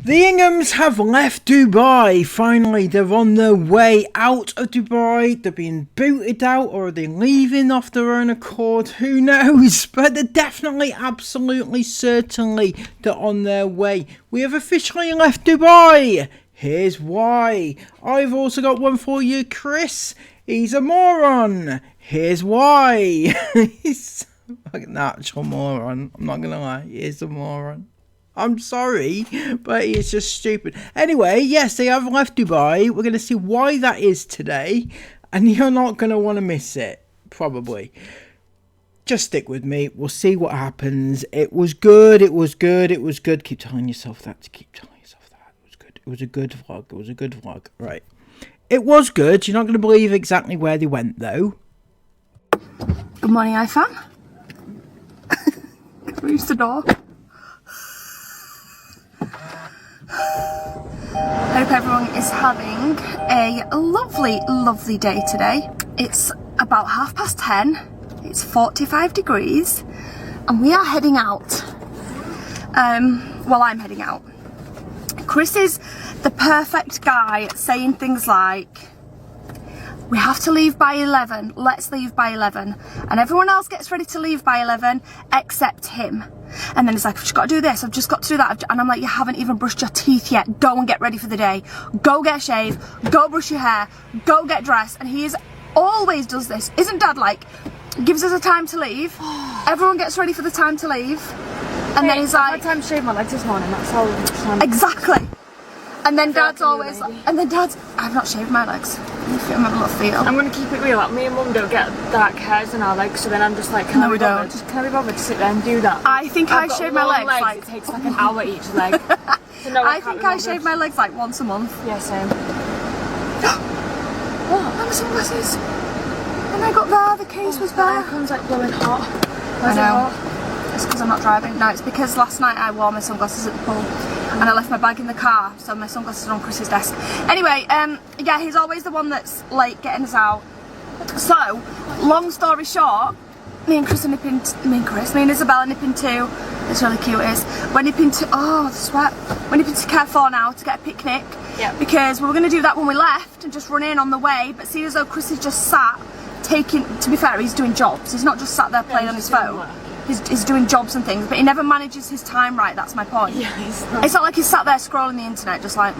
The Inghams have left Dubai. Finally, they're on their way out of Dubai. They're being booted out, or are they leaving off their own accord? Who knows? But they're definitely, absolutely, certainly, they're on their way. We have officially left Dubai. Here's why. I've also got one for you, Chris. He's a moron. Here's why. He's like an actual moron. I'm not gonna lie. He's a moron. I'm sorry, but it's just stupid. Anyway, yes, they have left Dubai. We're going to see why that is today. And you're not going to want to miss it. Probably. Just stick with me. We'll see what happens. It was good. It was good. It was good. Keep telling yourself that. Keep telling yourself that. It was good. It was a good vlog. It was a good vlog. Right. It was good. You're not going to believe exactly where they went, though. Good morning, iFam. Can we use the door? Hope everyone is having a lovely, lovely day today. It's about 10:30. It's 45 degrees and we are heading out. Well, I'm heading out. Chris is the perfect guy at saying things like, we have to leave by 11, let's leave by 11. And everyone else gets ready to leave by 11 except him. And then he's like, I've just got to do this, I've just got to do that. And I'm like, you haven't even brushed your teeth yet. Go and get ready for the day. Go get a shave. Go brush your hair. Go get dressed. And he always does this. Isn't Dad like, gives us a time to leave. Everyone gets ready for the time to leave. And then he's like, I had time to shave my legs this morning, that's how much time. Exactly. And then Dad's always like, and then Dad's, I've not shaved my legs. I'm having a little feel. I'm going to keep it real, like me and Mum don't get dark hairs in our legs, so then I'm just like, can I be bothered to sit there and do that? I think I shave my legs like, it takes like an hour each leg. So no, I think I shave my legs like once a month. Yeah, same. What? My sunglasses. When I got there, the case was there. The aircon's like blowing hot. I know. It's because I'm not driving. No, it's because last night I wore my sunglasses at the pool. And I left my bag in the car, so my sunglasses are on Chris's desk. Anyway, yeah, he's always the one that's late getting us out. So, long story short, me and Isabella nip into, it's really cute is, we're nipping to, oh, the sweat, we're nipping to Carrefour now to get a picnic. Yep. Because we were going to do that when we left and just run in on the way, but see as though Chris is just sat, to be fair, he's doing jobs. He's not just sat there playing on his phone. He's doing jobs and things, but he never manages his time right, that's my point. Yeah, it's not like he's sat there scrolling the internet just like,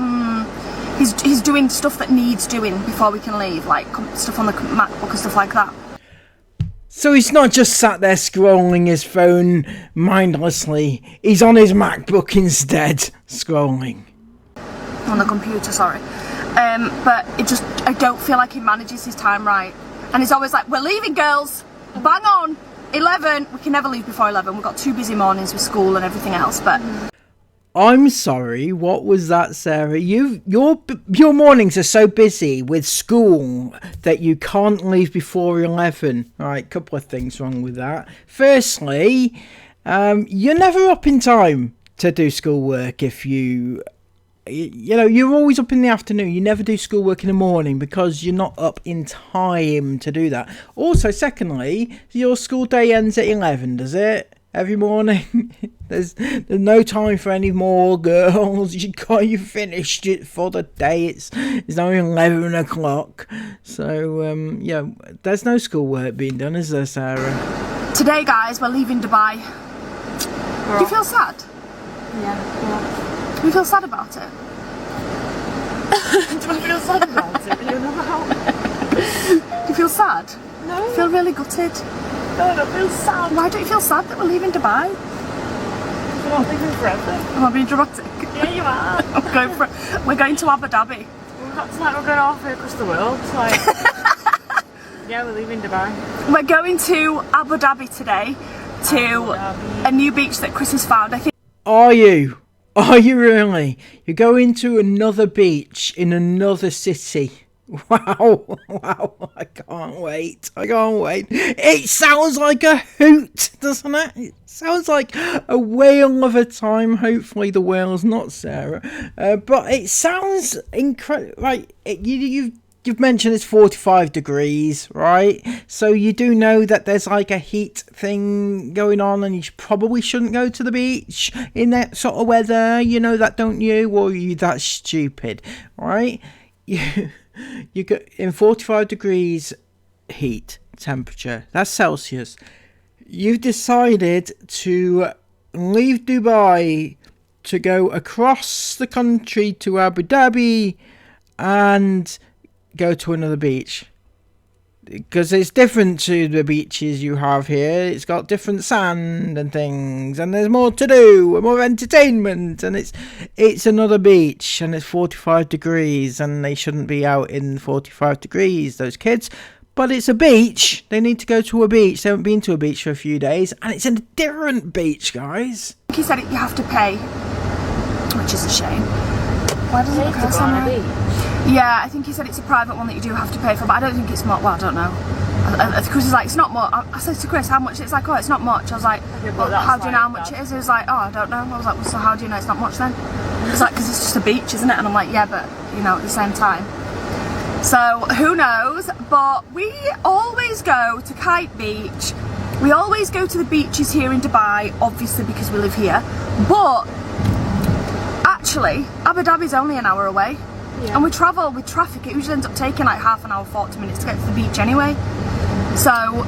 he's doing stuff that needs doing before we can leave, like stuff on the MacBook and stuff like that. So he's not just sat there scrolling his phone mindlessly, he's on his MacBook instead, scrolling. On the computer, sorry. But I don't feel like he manages his time right. And he's always like, we're leaving girls, bang on. 11, we can never leave before 11. We've got 2 busy mornings with school and everything else, but... I'm sorry, what was that, Sarah? Your mornings are so busy with school that you can't leave before 11. Alright, couple of things wrong with that. Firstly, you're never up in time to do schoolwork if you know, you're always up in the afternoon. You never do schoolwork in the morning because you're not up in time to do that. Also, secondly, your school day ends at 11, does it? Every morning? There's no time for any more girls. You finished it for the day. It's now 11 o'clock. So, yeah, there's no schoolwork being done, is there, Sarah? Today, guys, we're leaving Dubai. Do you feel sad? Yeah. Do you feel sad about it? Do I feel sad about it? You know. Do you feel sad? No. Do you feel really gutted? No, I don't feel sad. Why don't you feel sad that we're leaving Dubai? We're not leaving forever. Am I being dramatic? Yeah, you are. We're going to Abu Dhabi. That's like we're going halfway across the world. Like, yeah, we're leaving Dubai. We're going to Abu Dhabi today to a new beach that Chris has found. I think. Are you? Are you really? You're going to another beach in another city. Wow, I can't wait. It sounds like a hoot, doesn't it? It sounds like a whale of a time. Hopefully the whale's not Sarah. But it sounds incredible. Right, you've you've mentioned it's 45 degrees, right? So you do know that there's like a heat thing going on, and you probably shouldn't go to the beach in that sort of weather. You know that, don't you? Or are you that stupid, right? You go in 45 degrees heat temperature. That's Celsius. You've decided to leave Dubai to go across the country to Abu Dhabi and go to another beach, because it's different to the beaches you have here. It's got different sand and things, and there's more to do and more entertainment, and it's another beach, and it's 45 degrees, and they shouldn't be out in 45 degrees, those kids. But it's a beach. They need to go to a beach. They haven't been to a beach for a few days, and it's a different beach, guys. He said you have to pay, which is a shame. Why does it look like that? Yeah, I think he said it's a private one that you do have to pay for, but I don't think it's much. Well, I don't know. Chris is like, it's not much. I said to Chris, how much? It's like, oh, it's not much. I was like, well, how do you know how much it is? He was like, oh, I don't know. I was like, well, so how do you know it's not much then? He was like, because it's just a beach, isn't it? And I'm like, yeah, but, you know, at the same time. So, who knows? But we always go to Kite Beach. We always go to the beaches here in Dubai, obviously because we live here. But, actually, Abu Dhabi's only an hour away. Yeah. And we travel with traffic. It usually ends up taking like half an hour, 40 minutes to get to the beach anyway. So,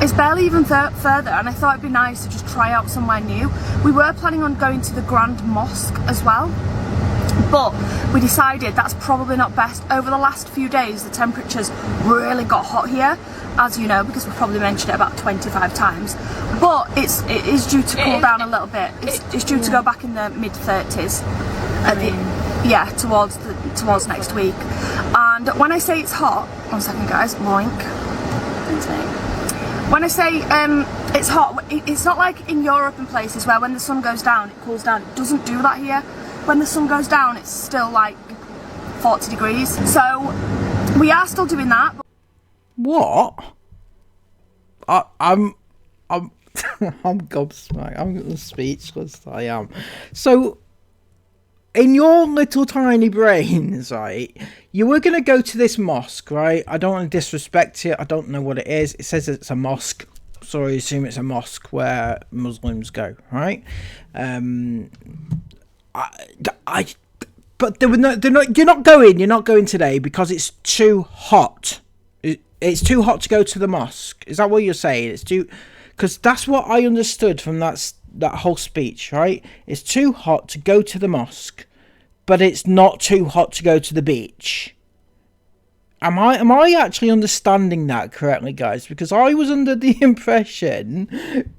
it's barely even further, and I thought it'd be nice to just try out somewhere new. We were planning on going to the Grand Mosque as well, but we decided that's probably not best. Over the last few days, the temperatures really got hot here, as you know, because we've probably mentioned it about 25 times. But it is due to cool down a little bit. It's due to go back in the mid-30s. Towards next week. And when I say it's hot, 1 second, guys. Moink. When I say it's hot, it's not like in Europe and places where when the sun goes down, it cools down. It doesn't do that here. When the sun goes down, it's still like 40 degrees. So we are still doing that. What? I'm I'm gobsmacked. I'm speechless. I am. So, in your little tiny brains, right, you were going to go to this mosque, right? I don't want to disrespect it. I don't know what it is. It says it's a mosque. So I assume it's a mosque where Muslims go, right? But you're not going today because it's too hot. It's too hot to go to the mosque. Is that what you're saying? It's too, because that's what I understood from that whole speech, right? It's too hot to go to the mosque, but it's not too hot to go to the beach. Am I actually understanding that correctly, guys? Because I was under the impression,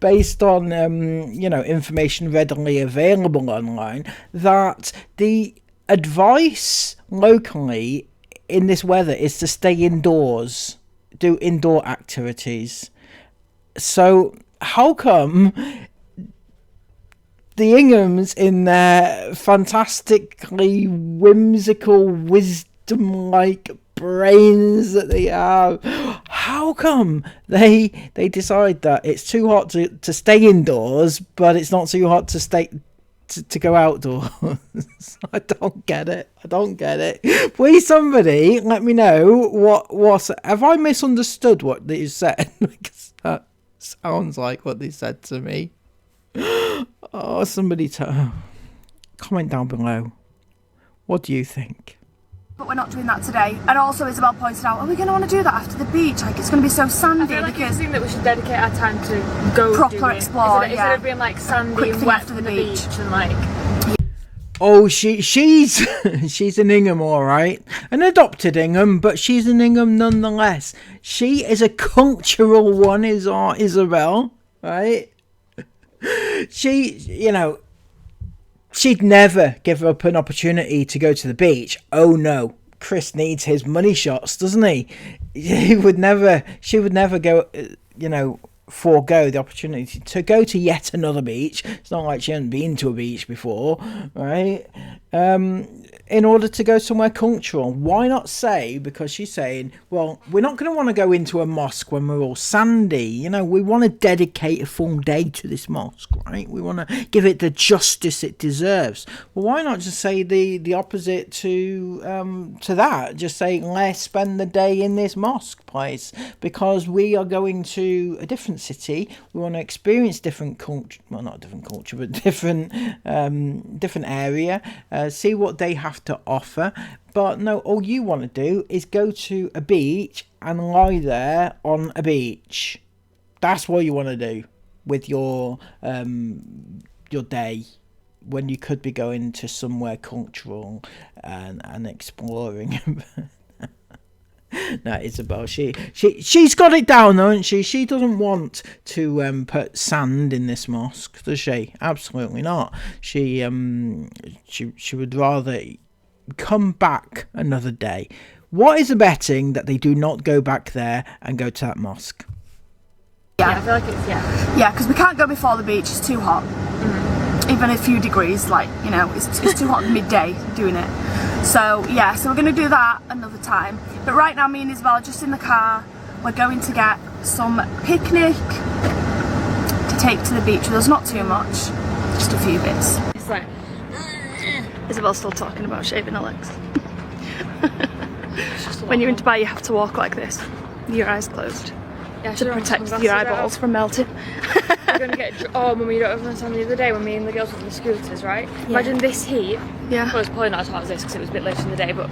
based on information readily available online, that the advice locally in this weather is to stay indoors, do indoor activities. So how come the Inghams, in their fantastically whimsical, wisdom-like brains that they have, how come they decide that it's too hot to stay indoors, but it's not too hot to go outdoors? I don't get it. Please, somebody let me know what have I misunderstood what they said? Because that sounds like what they said to me. Oh, somebody comment down below. What do you think? But we're not doing that today. And also Isabel pointed out, are we going to want to do that after the beach? Like, it's going to be so sandy. I feel like it's something that we should dedicate our time to go proper explore, instead of being like sandy and wet after the beach and like. Oh, she's an Ingham, all right, an adopted Ingham, but she's an Ingham nonetheless. She is a cultural one, is our Isabel, right? She'd never give up an opportunity to go to the beach. Oh no, Chris needs his money shots, doesn't he? She would never go, forego the opportunity to go to yet another beach. It's not like she hadn't been to a beach before, right? in order to go somewhere cultural? Why not say, because she's saying, well, we're not going to want to go into a mosque when we're all sandy. You know, we want to dedicate a full day to this mosque, right? We want to give it the justice it deserves. Well, why not just say the opposite to that? Just say, let's spend the day in this mosque place because we are going to a different city. We want to experience different culture. Well, not different culture, but different area. See what they have to offer. But no, all you want to do is go to a beach and lie there on a beach. That's what you want to do with your day, when you could be going to somewhere cultural and exploring. No, Isabel, she's got it down, hasn't she? She doesn't want to put sand in this mosque, does she? Absolutely not. She would rather come back another day. What is the betting that they do not go back there and go to that mosque? Yeah, I feel like it's, Yeah, because we can't go before the beach, it's too hot. Even a few degrees, like, you know, it's too hot midday doing it. So yeah, so we're going to do that another time. But right now, me and Isabel are just in the car. We're going to get some picnic to take to the beach with us. Not too much, just a few bits. it's like, Isabel's still talking about shaving her legs. When you're in Dubai, you have to walk like this, your eyes closed, yeah, to protect your eyeballs from melting. We're gonna get. Oh, Mummy, you don't understand. The other day when me and the girls were on the scooters, right? Yeah. Imagine this heat. Yeah. Well, it's probably not as hot as this because it was a bit later in the day, but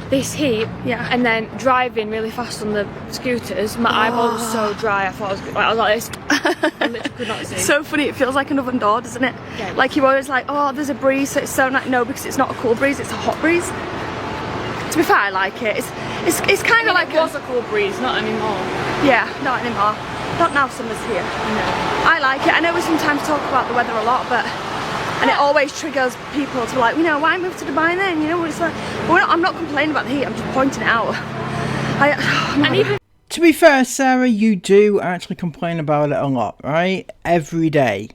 this heat. Yeah. And then driving really fast on the scooters, my eyeball was so dry. I thought I was like this. I literally could not see. So funny. It feels like an oven door, doesn't it? Yeah. Like you're always like, oh, there's a breeze, so it's so nice. No, because it's not a cool breeze; it's a hot breeze. To be fair, I like it. It's kind of like it was a cool breeze, not anymore. Yeah, not anymore. Not now summer's here. No. I like it. I know we sometimes talk about the weather a lot, but and it always triggers people to be like, you know, why move to Dubai then? You know, it's like, well, I'm not complaining about the heat. I'm just pointing it out. And even To be fair, Sarah, you do actually complain about it a lot, right? Every day.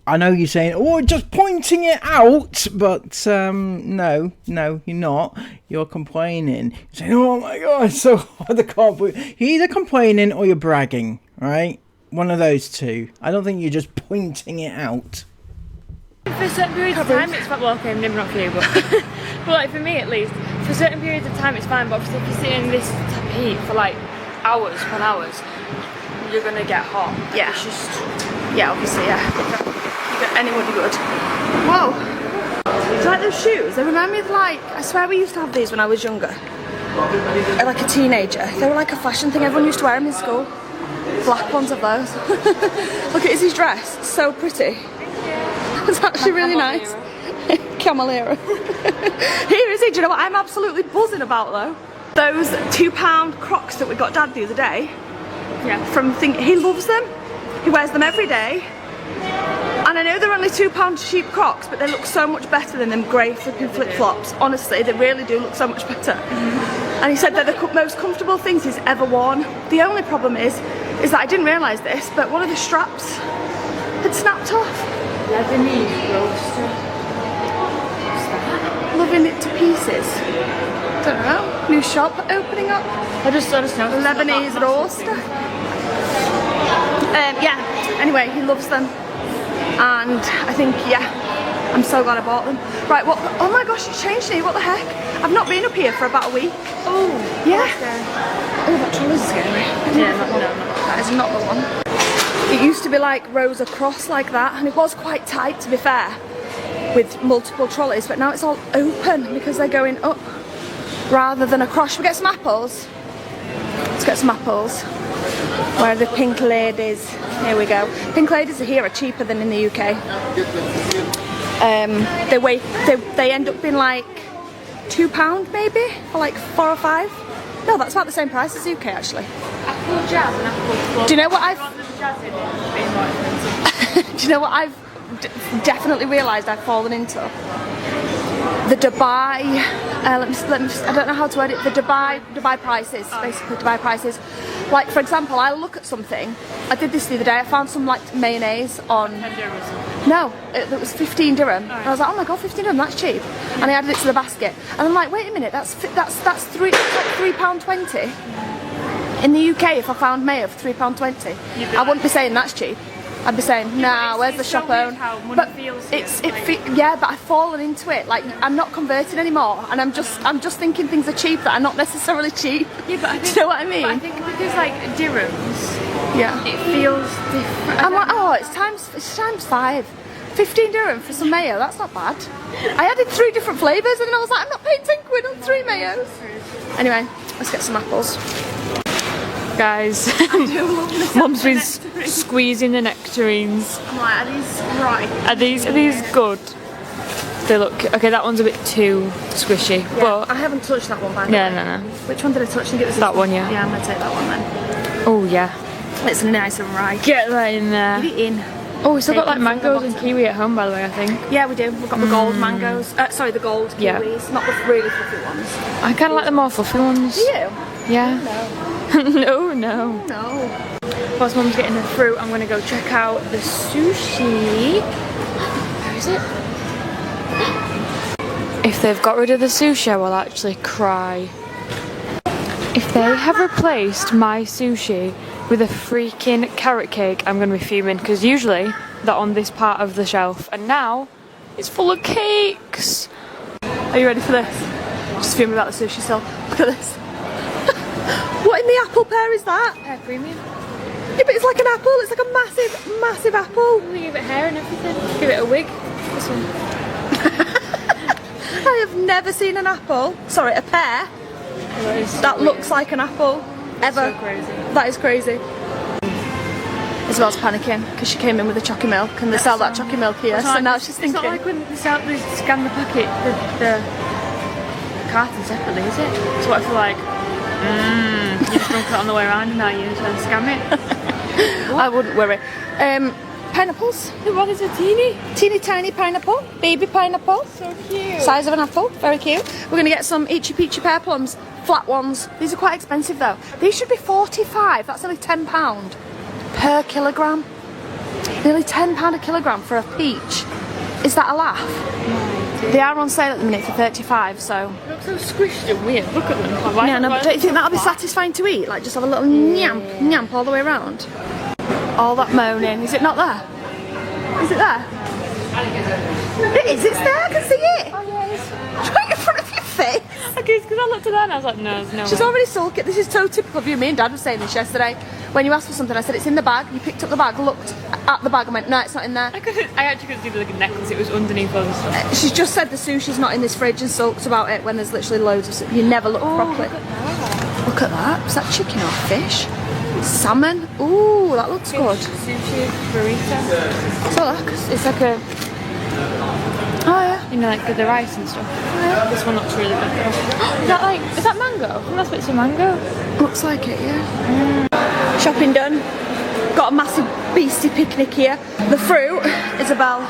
I know you're saying, oh, just pointing it out, but no, you're not. You're complaining. You're saying, oh my God, it's so hard, I can't believe. You're either complaining or you're bragging, right? One of those two. I don't think you're just pointing it out. for certain periods of time it's fine. Well, okay, maybe not for you, but but like for me at least, for certain periods of time it's fine. But obviously, if you're sitting in this type of heat for like hours upon hours, you're gonna get hot. Yeah. It's just Obviously, yeah. Anyone would. Whoa! It's like those shoes. They remind me of like, I swear we used to have these when I was younger. Like a teenager. They were like a fashion thing. Everyone used to wear them in school. Black ones of those. Look at Izzy's dress. It's so pretty. It's actually really nice. Camelera. Here is it. Do you know what I'm absolutely buzzing about though? Those £2 Crocs that we got Dad the other day. yeah. He loves them. He wears them every day. And I know they're only £2 cheap Crocs, but they look so much better than them grey flipping flip-flops. Honestly, they really do look so much better. And he said they're the most comfortable things he's ever worn. The only problem is that I didn't realise this, but one of the straps had snapped off. Lebanese roaster. Loving it to pieces. Don't know. New shop opening up. I just know. Lebanese roaster. Yeah. Anyway, he loves them. And I think, yeah, I'm so glad I bought them. Right, what? Oh my gosh, it's changed here. What the heck? I've not been up here for about a week. Oh, yeah. Oh, that trolley's scary. Yeah, no, that is not the one. It used to be like rows across like that, and it was quite tight, to be fair, with multiple trolleys. But now it's all open because they're going up rather than across. Should we get some apples? Let's get some apples. Where are the pink ladies? Here we go. Pink ladies here are cheaper than in the UK. They end up being like £2 maybe, or like 4 or 5. No, that's about the same price as the UK actually. Apple jazz and apple. Do you know what I've? Do you know what I've definitely realised I've fallen into? The Dubai. Let me just, I don't know how to word it. The Dubai prices, basically Dubai prices. Like for example, I look at something. I did this the other day. I found some like mayonnaise on. No, it was 15 dirham. And I was like, oh my god, 15 dirham, that's cheap. And I added it to the basket. And I'm like, wait a minute, that's £3.20. In the UK, if I found mayo for £3.20, I wouldn't be saying that's cheap. I'd be saying, nah, where's the shop own? But yeah, but I've fallen into it. Like, I'm not converting anymore, and I'm just thinking things are cheap that are not necessarily cheap. Yeah, but I think, do you know what I mean? But I think because like dirhams, yeah, it feels different. I'm like, oh, it's times 5. 15 dirham for some mayo, that's not bad. I added 3 different flavours, and then I was like, I'm not paying 10 quid on 3 mayos. Anyway, let's get some apples. Guys, Mum's been squeezing the nectarines. I'm like, are these right? Are these good? They look okay. That one's a bit too squishy, Yeah, but I haven't touched that one by the no, way. no. Which one did I touch? I think it was That one, yeah. Yeah, I'm gonna take that one then. Oh yeah, It's nice and right. get that in there. Get it in. Oh, we still got like Taken from the mangoes and bottom. kiwi at home, by the way. I think. Yeah, we do. We've got the gold mangoes. Sorry, the gold kiwis, Yeah. not the really fluffy ones. I kind of like the more fluffy ones. Do you? Yeah. No. no. No. Whilst Mum's getting the fruit, I'm gonna go check out the sushi. Where is it? If they've got rid of the sushi, I will actually cry. If they have replaced my sushi with a freaking carrot cake, I'm gonna be fuming, because usually they're on this part of the shelf, and now it's full of cakes. Are you ready for this? Just fuming about the sushi still. Look at this. What in the apple pear is that? Hair premium. Yeah, but it's like an apple. It's like a massive, massive apple. We give it hair and everything. Give it a wig. This one. I have never seen an apple. Sorry, a pear. That looks like an apple. Ever. So crazy. That is crazy. Isabel's panicking because she came in with a chocolate milk and they sell that chocolate milk here. So now she's thinking. It's not like when they scan the packet, the carton separately, is it? So what if you're like, you just drunk it on the way around and now you're trying to scam it? I wouldn't worry. Pineapples. What is a teeny? Teeny tiny pineapple. Baby pineapple. So cute. Size of an apple. Very cute. We're going to get some Itchy Peachy pear plums. Flat ones. These are quite expensive though. These should be 45. That's only £10 per kilogram. Nearly £10 a kilogram for a peach. Is that a laugh? They are on sale at the minute for 35, so. They look so squished and weird. Look at them. Yeah, no, but don't you think that'll be satisfying to eat? Like just have a little nyamp all the way around. All that moaning. Is it not there? Is it there? It is. It's there. I can see it. Oh yeah, it's Right in front of your face. okay, because I looked at that and I was like, no, there's no She's way. already sulked it. This is so typical of you. Me and Dad were saying this yesterday. When you asked for something, I said it's in the bag. You picked up the bag, looked at the bag and went, no, it's not in there. I actually couldn't see the necklace, it was underneath all the stuff. She's just said the sushi's not in this fridge and sulked about it when there's literally loads of You never look properly. Look at that. Is that chicken or fish? Salmon. Ooh, that looks good. Sushi burrito. So look. It's like a, Oh yeah. you know, like with the rice and stuff. This one looks really good though. Is that mango? I think that's bits of mango. Looks like it, yeah. Shopping done. Got a massive beastie picnic here. The fruit, Isabel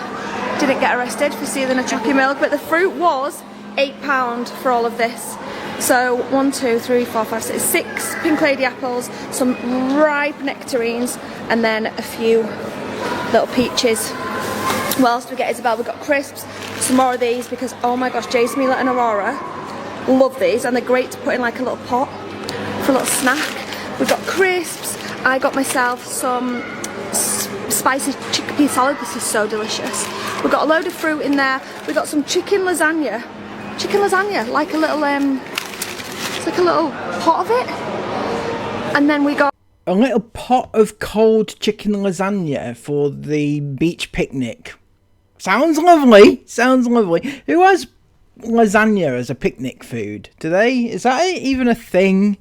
didn't get arrested for stealing a chocolate milk, but the fruit was £8 for all of this. So 1, 2, 3, 4, 5, 6, 6 pink lady apples, some ripe nectarines, and then a few little peaches. What else do we get, Isabel? We've got crisps, some more of these because oh my gosh, Jace, Mila and Aurora love these and they're great to put in like a little pot for a little snack. We've got crisps. I got myself some spicy chickpea salad. This is so delicious. We've got a load of fruit in there. We've got some chicken lasagna. Chicken lasagna, like a little it's like a little pot of it. And then we got A little pot of cold chicken lasagna for the beach picnic. Sounds lovely. Sounds lovely. Who has lasagna as a picnic food? Do they? Is that even a thing?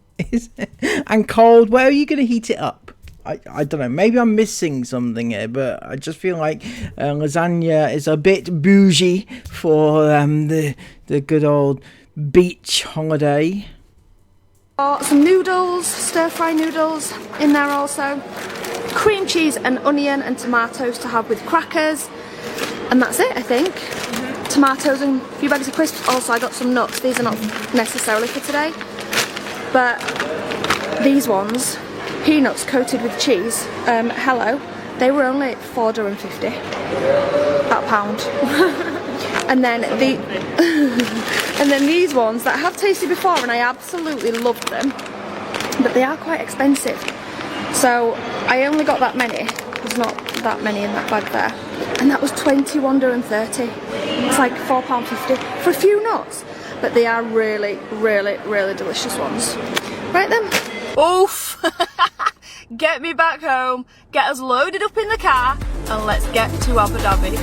And cold, where are you going to heat it up? I don't know. Maybe I'm missing something here, but I just feel like lasagna is a bit bougie for the good old beach holiday. some noodles, stir-fry noodles in there also. Cream cheese and onion and tomatoes to have with crackers. And that's it, I think. Tomatoes and a few bags of crisps. Also, I got some nuts. These are not necessarily for today. But these ones, peanuts coated with cheese. Hello. They were only £4.50 at a pound. And then and then these ones that I have tasted before and I absolutely loved them, but they are quite expensive. So I only got that many. There's not that many in that bag there. And that was £21.30. It's like £4.50 for a few nuts. But they are really, really, really delicious ones. Right then. Oof! Get me back home, get us loaded up in the car, and let's get to Abu Dhabi.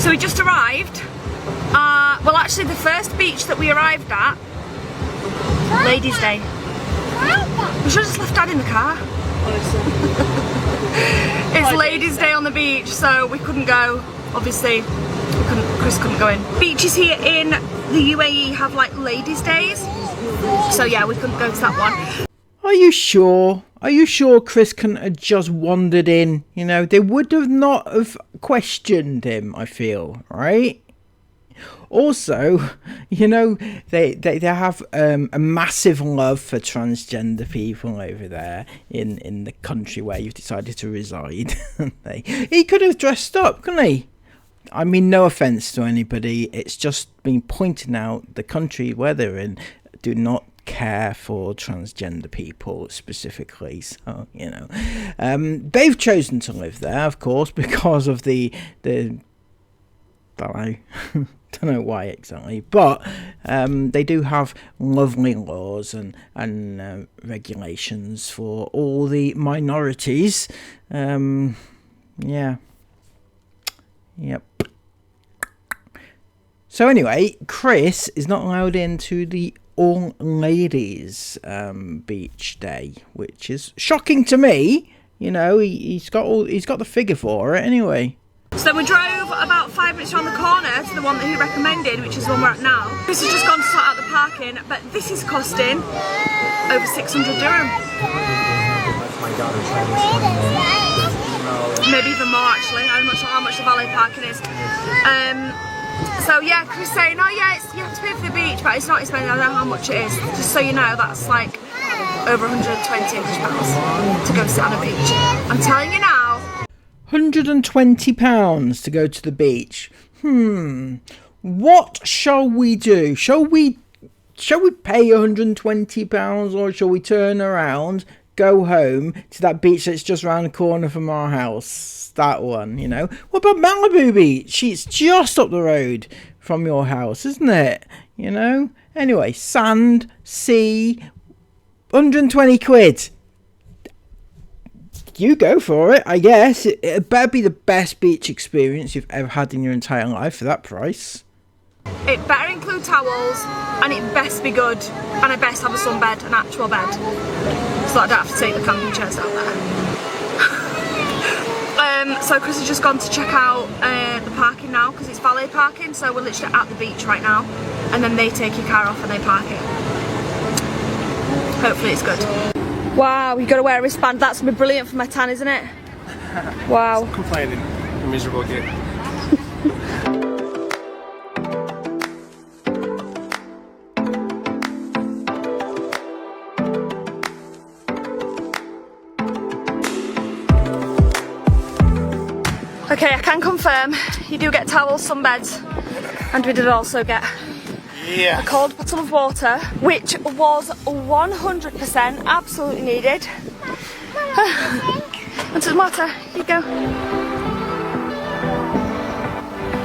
So we just arrived. Well, actually, the first beach that we arrived at, Ladies' Day. We should have just left Dad in the car. It's Ladies' Day on the beach, so we couldn't go. Obviously, Chris couldn't go in. Beaches here in the UAE have like Ladies' Days, so yeah, we couldn't go to that one. Are you sure? Are you sure Chris couldn't have just wandered in? You know, they would have not have questioned him, I feel, right? Also, you know, they have a massive love for transgender people over there in the country where you've decided to reside. He could have dressed up, couldn't he? I mean, no offence to anybody. It's just been pointing out the country where they're in do not care for transgender people specifically, so you know, they've chosen to live there, of course, because of the don't know why exactly, but they do have lovely laws and regulations for all the minorities. Yeah, yep. So anyway, Chris is not allowed into the all ladies beach day, which is shocking to me. You know, he's got the figure for it anyway. So we drove about 5 minutes around the corner to the one that he recommended, which is the one we're at now. Chris has just gone to sort out the parking, but this is costing over 600 dirham. Maybe even more actually. I'm not sure how much the valet parking is. So yeah, Chris saying, oh yeah, you have to pay for the beach, but it's not expensive. I don't know how much it is. Just so you know, that's like over 120 English pounds to go sit on a beach. I'm telling you now. £120 to go to the beach. What shall we do? Shall we pay £120, or shall we turn around, go home to that beach that's just round the corner from our house? That one, you know. What about Malibu Beach? It's just up the road from your house, isn't it? You know. Anyway, sand, sea, 120 quid. You go for it, I guess. It better be the best beach experience you've ever had in your entire life for that price. It better include towels, and it best be good, and I best have a sunbed, an actual bed, so I don't have to take the camping chairs out there. So Chris has just gone to check out the parking now, because it's valet parking, so we're literally at the beach right now, and then they take your car off and they park it. Hopefully it's good. Wow, you got to wear a wristband. That's gonna be brilliant for my tan, isn't it? Wow. Stop complaining, you miserable git. Okay, I can confirm you do get towels, sunbeds, and we did also get a cold bottle of water, which was 100% absolutely needed. And some water, here you go.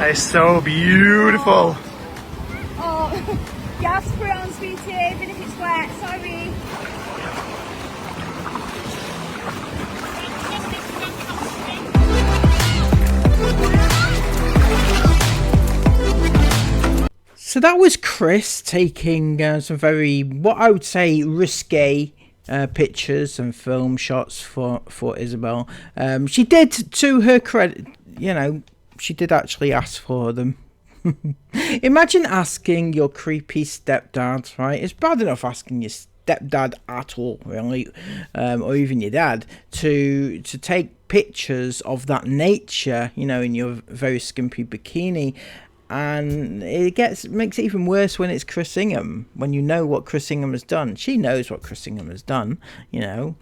It's so beautiful. Oh, you have to put it on, sweetie, even if it's wet, sorry. So that was Chris taking some very, what I would say, risque pictures and film shots for Isabel. She did, to her credit, you know, she did actually ask for them. Imagine asking your creepy stepdad, right? It's bad enough asking your stepdad at all, really, or even your dad, to take pictures of that nature, you know, in your very skimpy bikini. And makes it even worse when it's Chris Ingham, when you know what Chris Ingham has done. She knows what Chris Ingham has done, you know.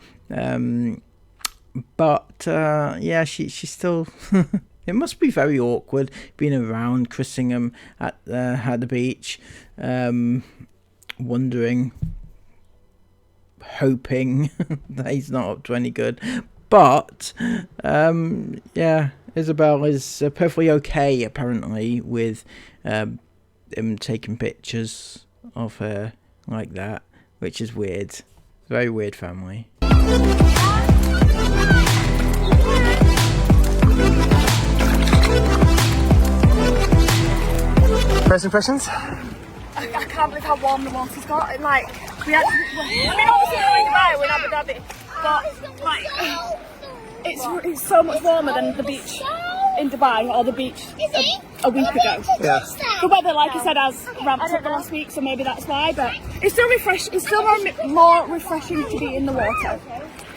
Yeah, she still... It must be very awkward being around Chris Ingham at the beach, wondering, hoping that he's not up to any good. But, yeah, Isabel is perfectly okay, apparently, with him taking pictures of her like that, which is weird. Very weird family. First impressions? I can't believe how warm the water's got. Like, we actually, I mean, obviously we're in Dubai, we're in Abu Dhabi, but like, it's so much warmer than the beach in Dubai or the beach a week ago. Yeah. The weather, like I said, has ramped up the last week, so maybe that's why. But it's still It's still more refreshing to be in the water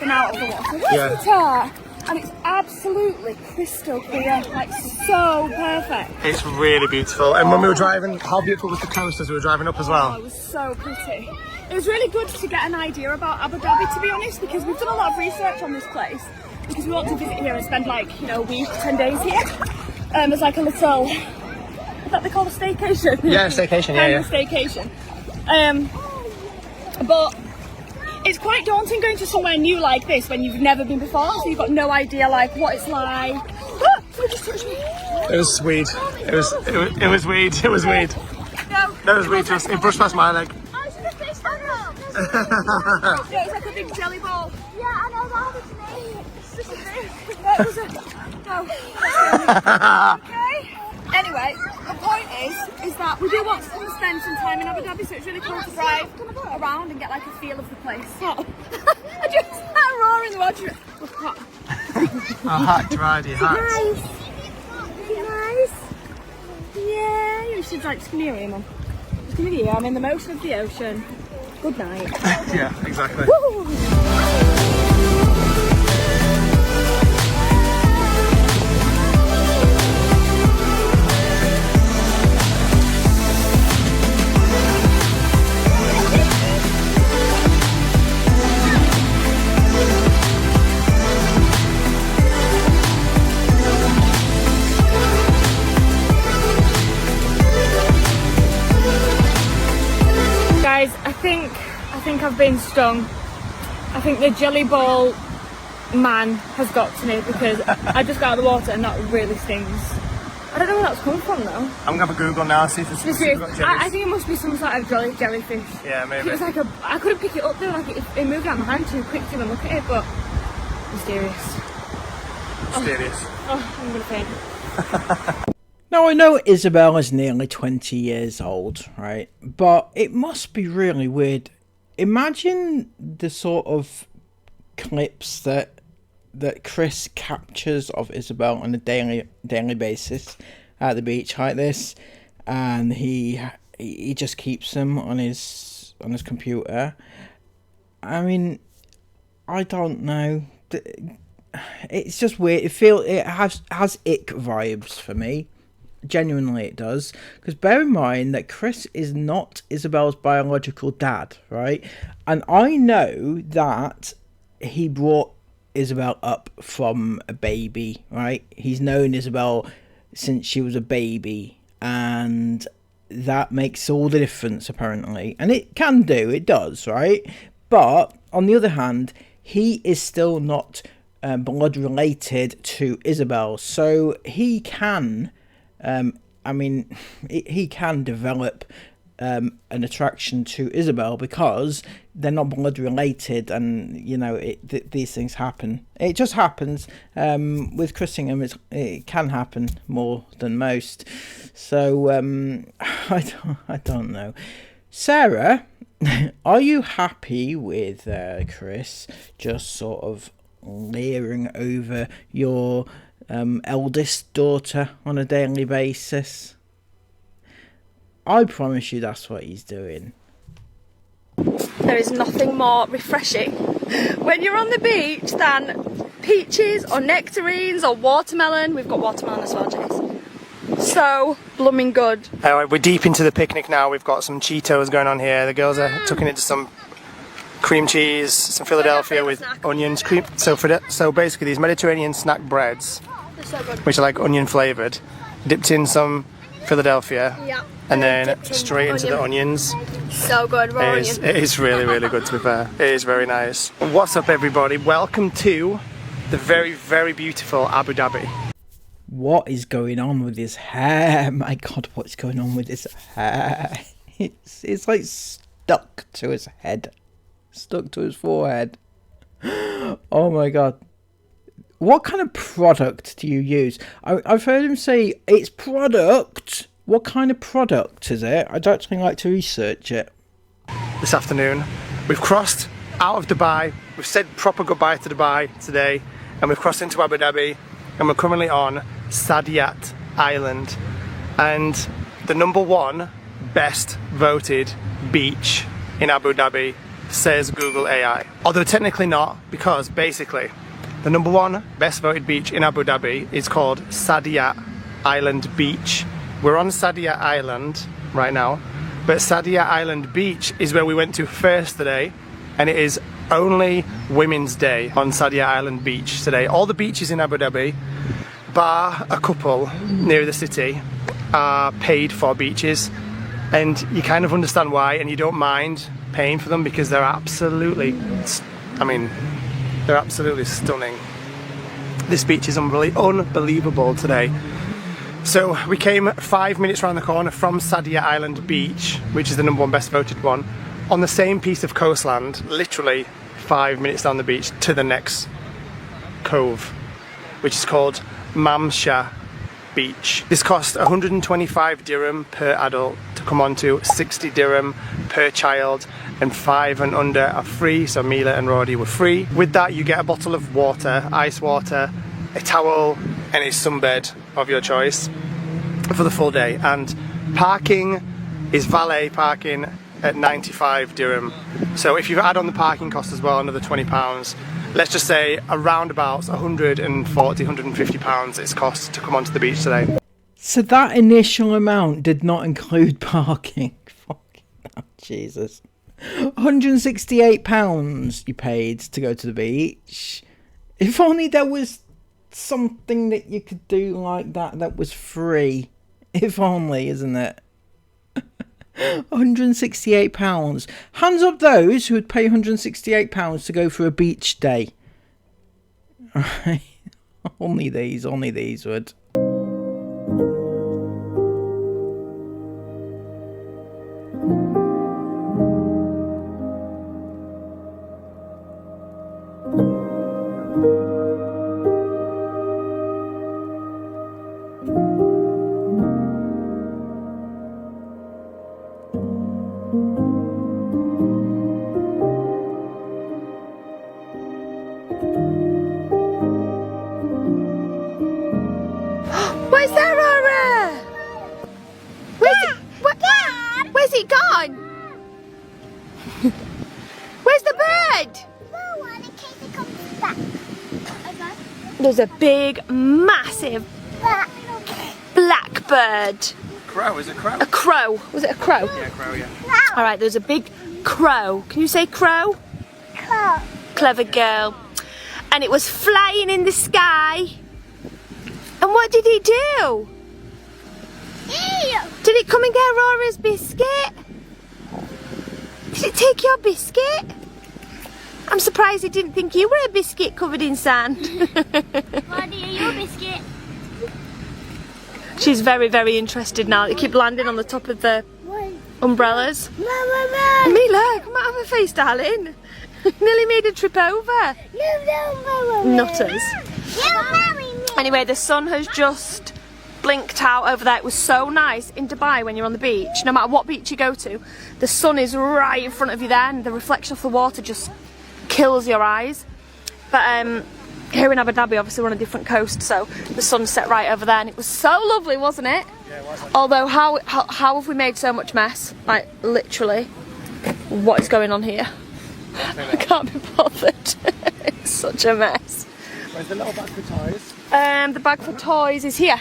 than out of the water. Where's the tar? And it's absolutely crystal clear, like so perfect. It's really beautiful. And when we were driving, how beautiful was the coast as we were driving up as well? Oh, it was so pretty. It was really good to get an idea about Abu Dhabi, to be honest, because we've done a lot of research on this place. Because we want to visit here and spend like, you know, a week, 10 days here. As like a little, is that they call a staycation? Yeah, staycation, yeah. A staycation. But it's quite daunting going to somewhere new like this when you've never been before, so you've got no idea like what it's like. Ah, someone just touched me. It was weed. It was weed. It was weed. No, That was weed. It brushed past my leg. Oh, it's just a fish taco. Yeah, it's like a big jelly ball. Yeah, I know that was me. It's just a fish. No, it was a... No. Okay. Anyway, the point is that we do want to come and spend some time in Abu Dhabi, so it's really cool to drive around and get like a feel of the place. I just had a roar in the water. Hot, righty, hot. Nice. Nice. Yeah, you should like, just come here, Mum. Just come here, I'm in the motion of the ocean. Good night. Yeah, exactly. Woo! Guys, I think I've been stung. I think the jelly ball man has got to me because I just got out of the water and that really stings. I don't know where that's coming from though. I'm gonna have a Google now, see if it's I think it must be some sort of jellyfish. Yeah, maybe. It was like I couldn't pick it up though, like it moved out of my hand too quick to even look at it, but mysterious. Oh, I'm gonna faint. Now, I know Isabel is nearly 20 years old, right? But it must be really weird. Imagine the sort of clips that Chris captures of Isabel on a daily basis at the beach like this, and he just keeps them on his computer. I mean, I don't know. It's just weird. It has ick vibes for me. Genuinely it does, because bear in mind that Chris is not Isabel's biological dad, right? And I know that he brought Isabel up from a baby, right? He's known Isabel since she was a baby, and that makes all the difference apparently. And it does, right? But on the other hand, he is still not blood related to Isabel, so he can he can develop an attraction to Isabel because they're not blood related, and you know these things happen. It just happens with Chris Ingham. It can happen more than most. So I don't know. Sarah, are you happy with Chris just sort of leering over your eldest daughter on a daily basis? I promise you that's what he's doing. There is nothing more refreshing when you're on the beach than peaches or nectarines or watermelon. We've got watermelon as well, Jace. So blooming good. We're deep into the picnic now. We've got some Cheetos going on here. The girls are tucking into some cream cheese, some Philadelphia with onions. So basically these Mediterranean snack breads, So good. which are like onion flavoured, dipped in some Philadelphia, Yeah. and then dipped in straight into the onions. So good, raw It is really, really good, to be fair. It is very nice. What's up, everybody? Welcome to the very, very beautiful Abu Dhabi. What is going on with his hair? My God, what's going on with his hair? It's like stuck to his head. Stuck to his forehead. Oh my God. What kind of product do you use? I've heard him say it's product. What kind of product is it? I'd actually like to research it. This afternoon, we've crossed out of Dubai. We've said proper goodbye to Dubai today, and we've crossed into Abu Dhabi, and we're currently on Saadiyat Island, and the #1 best voted beach in Abu Dhabi, says Google AI. Although technically not, because basically the #1 best voted beach in Abu Dhabi is called Saadiyat Island Beach. We're on Saadiyat Island right now, but Saadiyat Island Beach is where we went to first today, and it is only Women's Day on Saadiyat Island Beach today. All the beaches in Abu Dhabi, bar a couple near the city, are paid for beaches, and you kind of understand why, and you don't mind paying for them because they're absolutely, they're absolutely stunning. This beach is unbelievable today. So we came 5 minutes around the corner from Saadiyat Island Beach, which is the #1 best voted one, on the same piece of coastland, literally 5 minutes down the beach to the next cove, which is called Mamsha Beach. This cost 125 dirham per adult to come onto, 60 dirham per child, and 5 and under are free, so Mila and Roddy were free. With that you get a bottle of water, ice water, a towel and a sunbed of your choice for the full day, and parking is valet parking at 95 dirham. So if you add on the parking cost as well, another £20, let's just say around about 140, 150 pounds it's cost to come onto the beach today. So that initial amount did not include parking. Fucking hell, Jesus. £168 you paid to go to the beach. If only there was something that you could do like that was free. If only, isn't it? £168. Hands up those who would pay £168 to go for a beach day. Right. Only these would. Where's that, Aurora? Where's it gone? Where's the bird? There's a big, massive black bird. Crow, is it crow? A crow. Was it a crow? Yeah, crow, yeah. Alright, there's a big crow. Can you say crow? Crow. Clever girl. And it was flying in the sky. And what did it do? Did it come and get Aurora's biscuit? Did it take your biscuit? I'm surprised it didn't think you were a biscuit covered in sand. Daddy, are you a biscuit? She's very, very interested now. They keep landing on the top of the umbrellas. Mama, Mila, come out of her face, darling. Nearly made a trip over. Nutters. Anyway, the sun has just blinked out over there. It was so nice in Dubai when you're on the beach. No matter what beach you go to, the sun is right in front of you there, and the reflection of the water just kills your eyes. But here in Abu Dhabi, obviously we're on a different coast, so the sun set right over there, and it was so lovely, wasn't it? Although, how have we made so much mess? Like, literally, what is going on here? I can't be bothered. It's such a mess. Where's the little bag for toys? The bag for toys is here.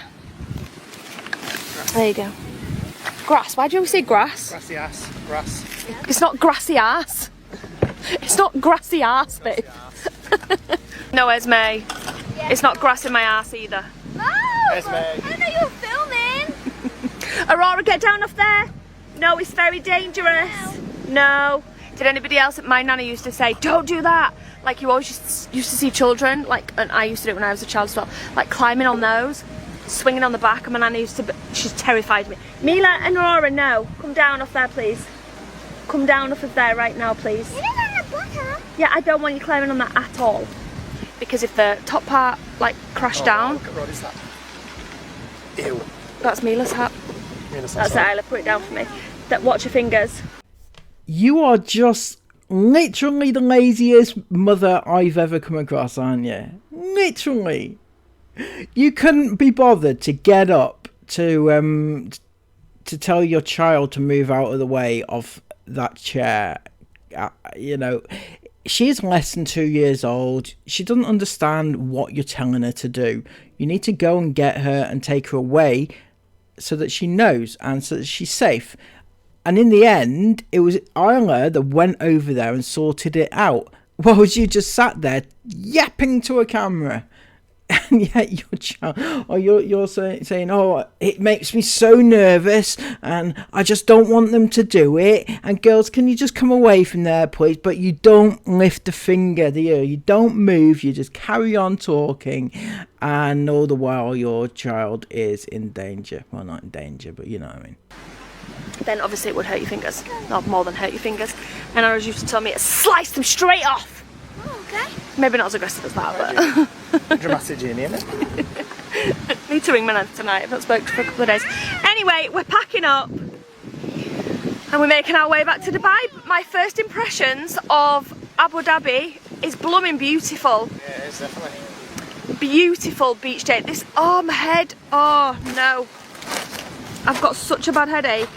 There you go. Grass. Why do you always say grass? Grassy ass. Grass. It's not grassy ass. It's not grassy ass, babe. No, Esme. Yeah. It's not grass in my ass either. Oh! Esme. I didn't know you were filming. Aurora, get down off there. No, it's very dangerous. No. Did anybody else? My nana used to say, don't do that. Like, you always used to see children, like, and I used to do it when I was a child as well, like climbing on those, swinging on the back, and my nana used to, she's terrified me. Mila and Aurora, no. Come down off there, please. Come down off of there right now, please. Yeah, I don't want you climbing on that at all. Because if the top part, like, crashed down. Look at Rod, is that? Ew. That's Mila's hat. That's it, Isla, put it down for me. Watch your fingers. You are just literally the laziest mother I've ever come across, aren't you? Literally. You couldn't be bothered to get up to tell your child to move out of the way of that chair. You know, she's less than 2 years old. She doesn't understand what you're telling her to do. You need to go and get her and take her away so that she knows and so that she's safe. And in the end, it was Isla that went over there and sorted it out. Whilst you just sat there yapping to a camera. And yet your child, or you're saying, oh, it makes me so nervous and I just don't want them to do it. And girls, can you just come away from there, please? But you don't lift a finger, do you? You don't move, you just carry on talking. And all the while your child is in danger. Well, not in danger, but you know what I mean. Then obviously it would hurt your fingers. Not more than hurt your fingers. And I was used to tell me to slice them straight off. Oh, okay. Maybe not as aggressive as that, but... Dramatic journey, isn't it? Need to ring my nan tonight. I've not spoken to her for a couple of days. Anyway, we're packing up. And we're making our way back to Dubai. My first impressions of Abu Dhabi is blooming beautiful. Yeah, it is, definitely. Beautiful beach day. This, oh, my head. Oh, no. I've got such a bad headache.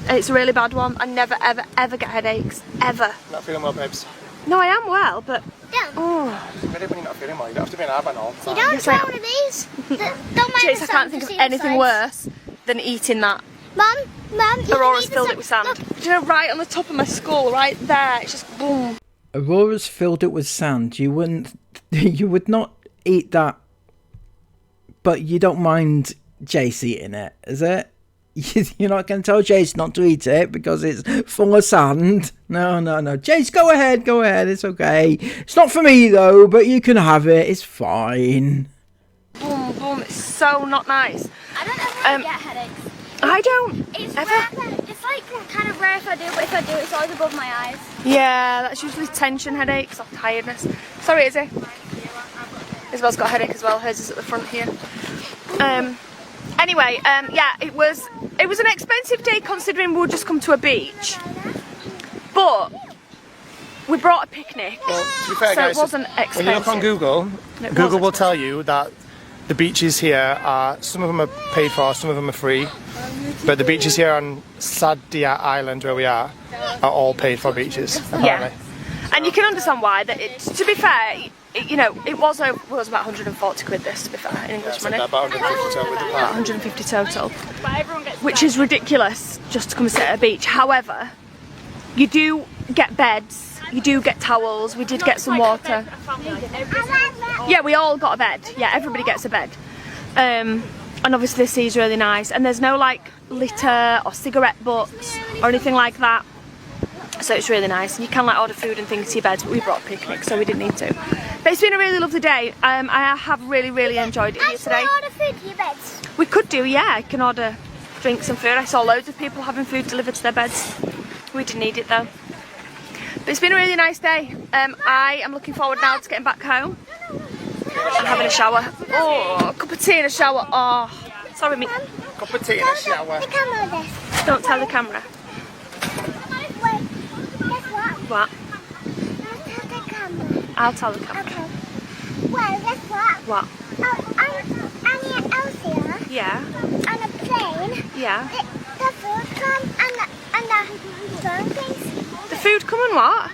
It's a really bad one. I never, ever, ever get headaches. Ever. Not feeling well, babes. No, I am well, but... Don't. Oh. It's really when you're not feeling well. You don't have to be an airband all the time. You don't Yes, try I- one of these. Don't mind Chase, the I sand, can't think just of eat the anything sides. worse than eating that. Mum, you Aurora's can eat the filled it sand. with sand. Look, Do you know, right on the top of my skull, right there, it's just boom. Aurora's filled it with sand. You would not eat that, but you don't mind Jace eating it, is it? You're not going to tell Jace not to eat it because it's full of sand. No. Jace, go ahead. It's okay. It's not for me though, but you can have it. It's fine. Boom, boom. It's so not nice. I don't ever get headaches. I don't. It's ever. rare. It's like kind of rare if I do, but if I do, it's always above my eyes. Yeah, that's usually tension headaches or tiredness. Sorry, Izzy. Isabel's got a headache as well. Hers is at the front here. Anyway, yeah, it was an expensive day considering we'll just come to a beach, but we brought a picnic, Well, to be fair, so guys, it wasn't expensive. when you look on Google, It was Google will expensive. tell you that the beaches here are, some of them are paid for, some of them are free. But the beaches here on Sadia Island, where we are all paid for beaches, apparently. Yeah, and you can understand why. That to be fair, you know, it was about 140 quid. This, to be fair, in English money. About 150 total with the About park. 150 total, But everyone gets which is ridiculous just to come and sit at a beach. However, you do get beds, you do get towels. We did get some water. Yeah, we all got a bed. Yeah, everybody gets a bed. And obviously the sea's really nice. And there's no like litter or cigarette butts or anything like that. So it's really nice. And you can like order food and things to your beds, but we brought a picnic, so we didn't need to. But it's been a really lovely day. I have really enjoyed it here today. Can I order food for your beds? We could do, yeah. You can order drinks and food. I saw loads of people having food delivered to their beds. We didn't need it though. But it's been a really nice day. I am looking forward now to getting back home and having a shower. Oh, a cup of tea and a shower. Oh, sorry, me. Cup of tea and a shower. The camera this. Don't tell the camera. Wait, guess what? What? I'll tell the camera. I'll tell the camera. Okay. Well, guess what? What? Annie and Elsie Yeah. and plane. Yeah. The food come and the phone things. The food come and what?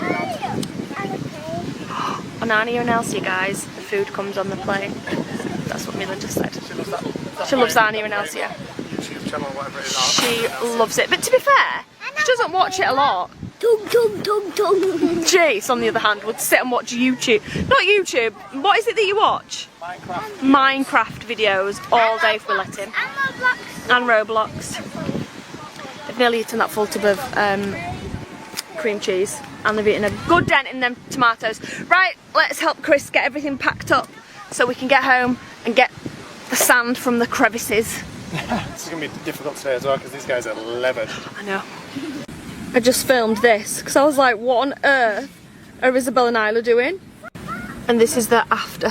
On the plane. On Annie and Elsie, guys, the food comes on the plane. That's what Mila just said. She loves that. She loves Annie and Elsie. YouTube channel, whatever it is. She loves it. But to be fair, she doesn't watch it a lot. Tung tung tung tung. Jace, on the other hand, would sit and watch YouTube. Not YouTube. What is it that you watch? Minecraft. Minecraft videos all day if we let him. And Roblox. They've nearly eaten that full tub of cream cheese. And they've eaten a good dent in them tomatoes. Right, let's help Chris get everything packed up so we can get home and get the sand from the crevices. This is going to be difficult today as well because these guys are levered. I know. I just filmed this because I was like, what on earth are Isabel and Isla doing? And this is the after.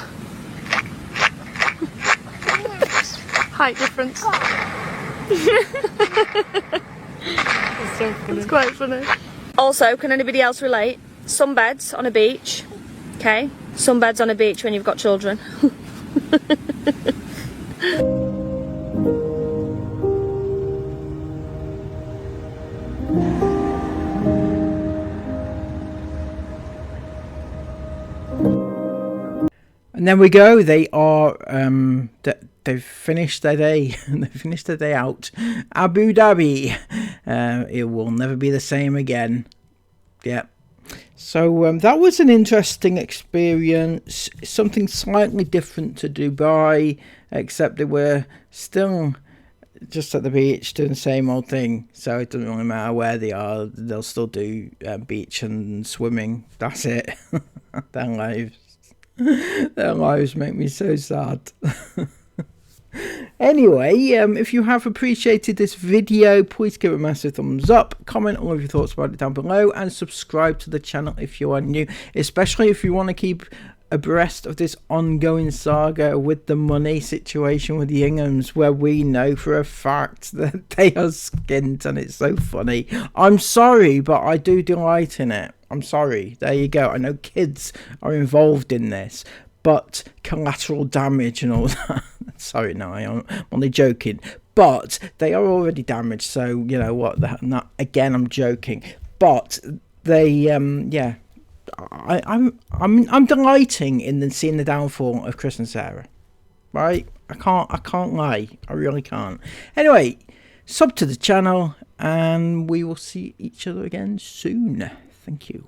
Height difference. It's quite funny. Also, can anybody else relate? Sunbeds on a beach. Okay? Sunbeds on a beach when you've got children. And then we go. They are they've finished their day. They finished their day out. Abu Dhabi. It will never be the same again. Yeah. So that was an interesting experience. Something slightly different to Dubai, except they were still just at the beach doing the same old thing. So it doesn't really matter where they are. They'll still do beach and swimming. That's it. Their lives. Their lives make me so sad. Anyway, if you have appreciated this video, please give it a massive thumbs up, comment all of your thoughts about it down below, and subscribe to the channel if you are new, especially if you want to keep abreast of this ongoing saga with the money situation with the Inghams, where we know for a fact that they are skint, and it's so funny. I'm sorry, but I do delight in it. I'm sorry. There you go. I know kids are involved in this, but collateral damage and all that. Sorry, no, I'm only joking. But they are already damaged, so you know what? Again, I'm joking. But they, yeah, I'm delighting in seeing the downfall of Chris and Sarah. Right? I can't lie. I really can't. Anyway, sub to the channel, and we will see each other again soon. Thank you.